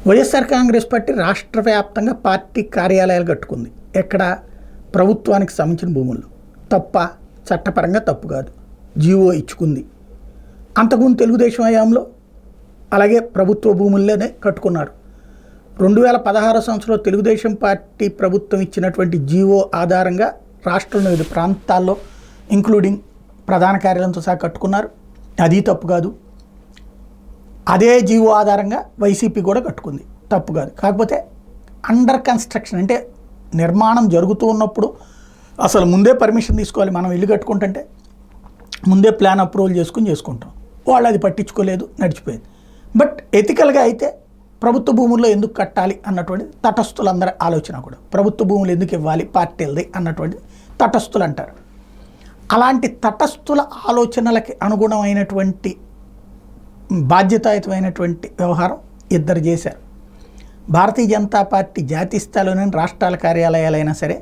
YSR Congress party రాష్ట్ర వ్యాప్తంగా party కార్యాలయాలు కట్టుకుంది. ఎక్కడ? ప్రభుత్వానికి సంబంధించిన భూముల్లో. తప్ప? చట్టపరంగా తప్పు కాదు. జీవో ఇచ్చుకుంది. అంతకుముందు తెలుగుదేశం హయాంలో అలాగే ప్రభుత్వ భూముల్లోనే కట్టుకున్నారు. 2016 సంవత్సరంలో తెలుగుదేశం పార్టీ ప్రభుత్వం ఇచ్చినటువంటి జీవో ఆధారంగా రాష్ట్రంలో 5 ప్రాంతాల్లో ఇంక్లూడింగ్ ప్రధాన కార్యాలయంతో సహా కట్టుకున్నారు. అది తప్పు కాదు. అదే జీవో ఆధారంగా వైసీపీ కూడా కట్టుకుంది. తప్పు కాదు. కాకపోతే అండర్ కన్స్ట్రక్షన్ అంటే నిర్మాణం జరుగుతూ ఉన్నప్పుడు అసలు ముందే పర్మిషన్ తీసుకోవాలి. మనం ఇల్లు కట్టుకుంటుంటే ముందే ప్లాన్ అప్రూవల్ చేసుకుంటాం. వాళ్ళు అది పట్టించుకోలేదు, నడిచిపోయింది. బట్ ఎథికల్గా అయితే ప్రభుత్వ భూముల్లో ఎందుకు కట్టాలి అన్నటువంటిది తటస్థులందరి ఆలోచన కూడా. ప్రభుత్వ భూములు ఎందుకు ఇవ్వాలి పార్టీలది అన్నటువంటిది తటస్థులు అంటారు. అలాంటి తటస్థుల ఆలోచనలకి అనుగుణమైనటువంటి బాధ్యతాయుతమైనటువంటి వ్యవహారం ఇద్దరు చేశారు. భారతీయ జనతా పార్టీ జాతీయ స్థాయిలోనే రాష్ట్రాల కార్యాలయాలైనా సరే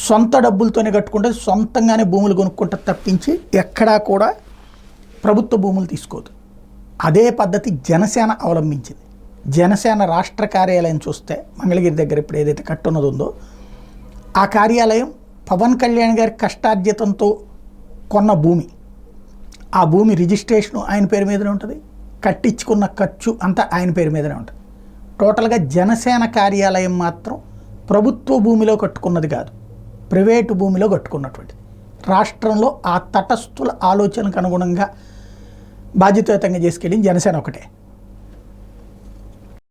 సొంత డబ్బులతోనే కట్టుకుంటే సొంతంగానే భూములు కొనుక్కుంటే తప్పించి ఎక్కడా కూడా ప్రభుత్వ భూములు తీసుకోదు. అదే పద్ధతి జనసేన అవలంబించింది. జనసేన రాష్ట్ర కార్యాలయం చూస్తే మంగళగిరి దగ్గర ఇప్పుడు ఏదైతే కట్టున్నది ఉందో ఆ కార్యాలయం పవన్ కళ్యాణ్ గారి కష్టార్జితంతో కొన్న భూమి. ఆ భూమి రిజిస్ట్రేషను ఆయన పేరు మీదనే ఉంటుంది. కట్టించుకున్న ఖర్చు అంతా ఆయన పేరు మీదనే ఉంటుంది. టోటల్గా జనసేన కార్యాలయం మాత్రం ప్రభుత్వ భూమిలో కట్టుకున్నది కాదు, ప్రైవేటు భూమిలో కట్టుకున్నటువంటిది. రాష్ట్రంలో ఆ తటస్థుల ఆలోచనకు అనుగుణంగా బాధ్యతాయుతంగా చేసుకెళ్ళింది జనసేన ఒకటే.